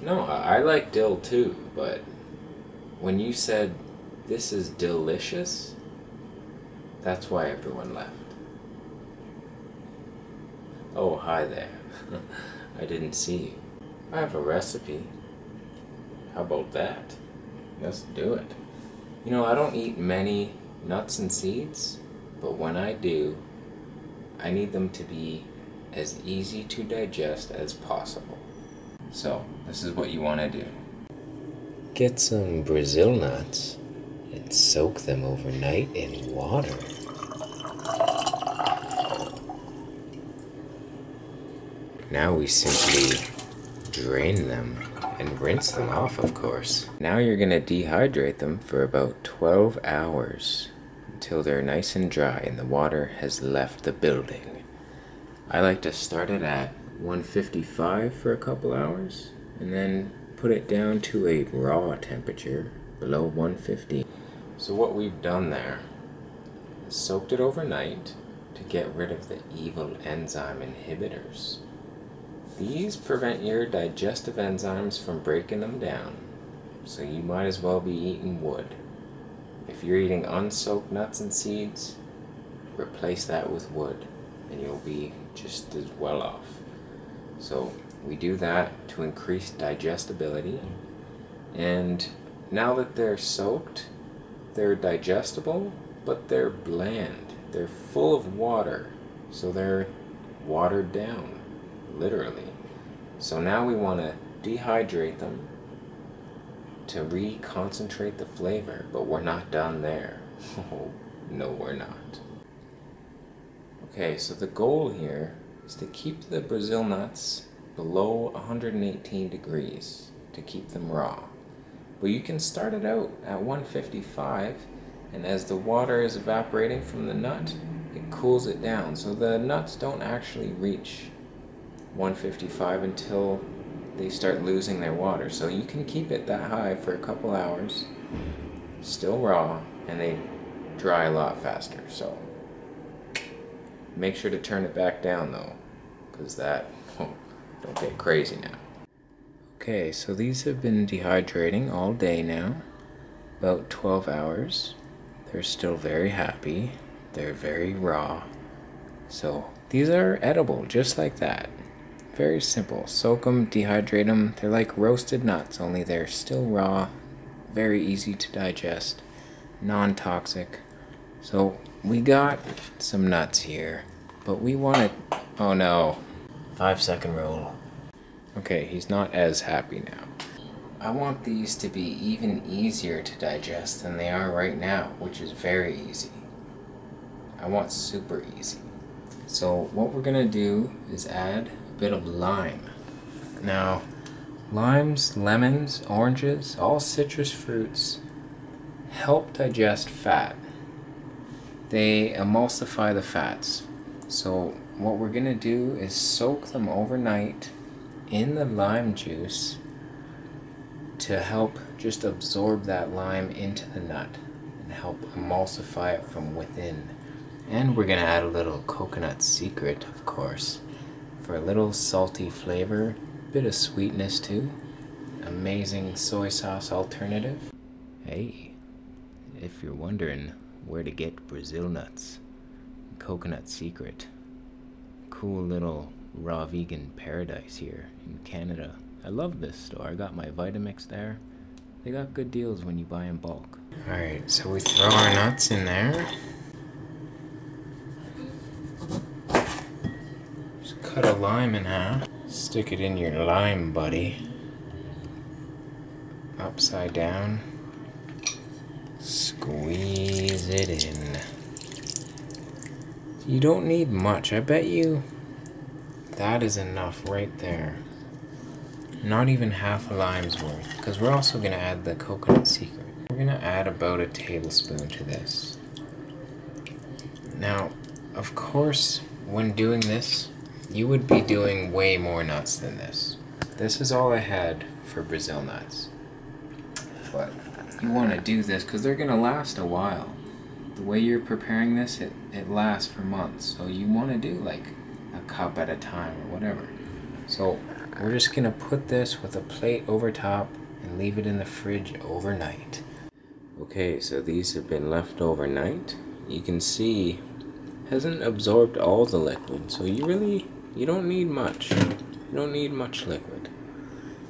No, I like dill too, but when you said this is delicious, that's why everyone left. Oh, hi there. I didn't see you. I have a recipe. How about that? Let's do it. You know, I don't eat many nuts and seeds, but when I do, I need them to be as easy to digest as possible. So, this is what you want to do. Get some Brazil nuts and soak them overnight in water. Now we simply drain them and rinse them off, of course. Now you're going to dehydrate them for about 12 hours until they're nice and dry and the water has left the building. I like to start it at 155 for a couple hours and then put it down to a raw temperature below 150. So what we've done there is soaked it overnight to get rid of the evil enzyme inhibitors. These prevent your digestive enzymes from breaking them down, so you might as well be eating wood. If you're eating unsoaked nuts and seeds, replace that with wood and you'll be just as well off. So we do that to increase digestibility, and now that they're soaked, they're digestible, but they're bland. They're full of water, so they're watered down, literally. So now we want to dehydrate them to reconcentrate the flavor, but we're not done there. Oh, no, we're not. Okay, so the goal here is to keep the Brazil nuts below 118 degrees to keep them raw. But you can start it out at 155, and as the water is evaporating from the nut, it cools it down. So the nuts don't actually reach 155 until they start losing their water. So you can keep it that high for a couple hours, still raw, and they dry a lot faster. So make sure to turn it back down though, because that, don't get crazy now. Okay, so these have been dehydrating all day now, about 12 hours. They're still very happy. They're very raw. So these are edible, just like that. Very simple. Soak them, dehydrate them. They're like roasted nuts, only they're still raw, very easy to digest, non-toxic. So we got some nuts here, but we want to, oh no, 5-second rule. Okay, he's not as happy now. I want these to be even easier to digest than they are right now, which is very easy. I want super easy. So what we're gonna do is add a bit of lime. Now, limes, lemons, oranges, all citrus fruits help digest fat. They emulsify the fats. So what we're gonna do is soak them overnight in the lime juice to help just absorb that lime into the nut and help emulsify it from within. And we're gonna add a little coconut secret, of course, for a little salty flavor, bit of sweetness too. Amazing soy sauce alternative. Hey, if you're wondering where to get Brazil nuts, coconut secret, cool little raw vegan paradise here in Canada. I love this store. I got my Vitamix there. They got good deals when you buy in bulk. Alright, so we throw our nuts in there. Just cut a lime in half. Stick it in your lime buddy. Upside down. Squeeze it in. You don't need much. I bet you that is enough right there. Not even half a lime's worth, because we're also going to add the coconut secret. We're going to add about a tablespoon to this. Now, of course, when doing this, you would be doing way more nuts than this. This is all I had for Brazil nuts. But you want to do this because they're going to last a while. The way you're preparing this, it lasts for months. So you want to do like a cup at a time or whatever. So we're just gonna put this with a plate over top and leave it in the fridge overnight. Okay, so these have been left overnight. You can see hasn't absorbed all the liquid, so you don't need much. You don't need much liquid.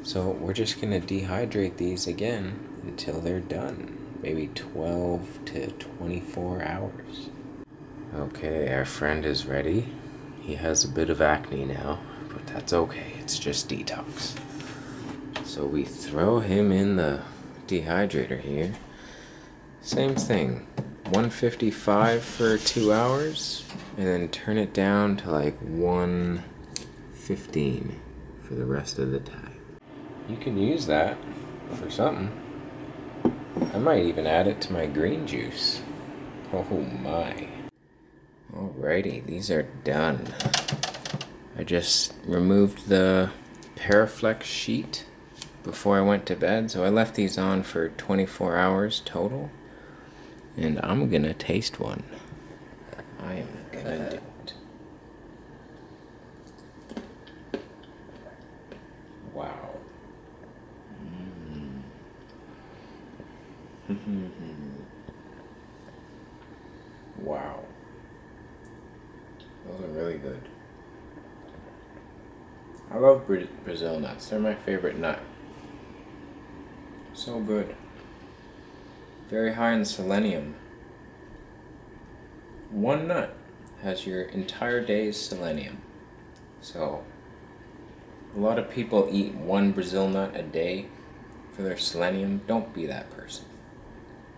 So we're just gonna dehydrate these again until they're done. Maybe 12 to 24 hours. Okay, our friend is ready. He has a bit of acne now, but that's okay, it's just detox. So we throw him in the dehydrator here. Same thing, 155 for 2 hours, and then turn it down to like 115 for the rest of the time. You can use that for something. I might even add it to my green juice. Oh my. Alrighty, these are done. I just removed the Paraflex sheet before I went to bed, so I left these on for 24 hours total. And I'm gonna taste one. I am gonna do it. Wow. Wow. Those are really good. I love Brazil nuts. They're my favorite nut. So good. Very high in selenium. One nut has your entire day's selenium. So, a lot of people eat one Brazil nut a day for their selenium. Don't be that person.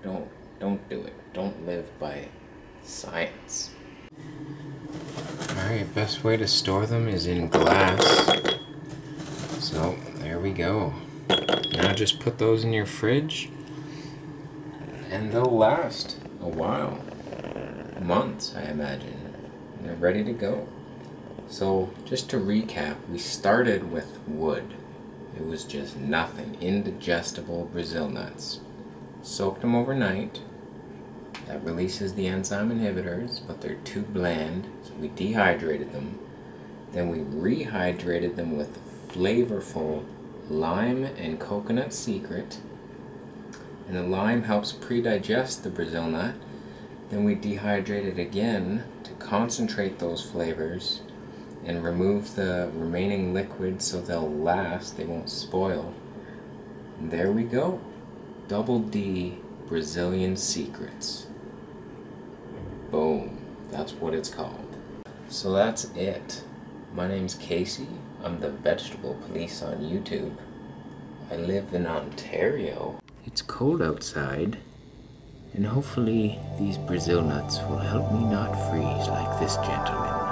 Don't do it. Don't live by science. Alright, best way to store them is in glass. So, there we go. Now just put those in your fridge and they'll last a while. Months, I imagine. And they're ready to go. So, just to recap, we started with wood. It was just nothing. Indigestible Brazil nuts. Soaked them overnight. That releases the enzyme inhibitors, but they're too bland, so we dehydrated them. Then we rehydrated them with flavorful lime and coconut secret. And the lime helps pre-digest the Brazil nut. Then we dehydrate it again to concentrate those flavors and remove the remaining liquid so they'll last, they won't spoil. And there we go. Double D Brazilian Secrets. Boom. That's what it's called. So that's it. My name's Casey. I'm the Vegetable Police on YouTube. I live in Ontario. It's cold outside, and hopefully these Brazil nuts will help me not freeze like this gentleman.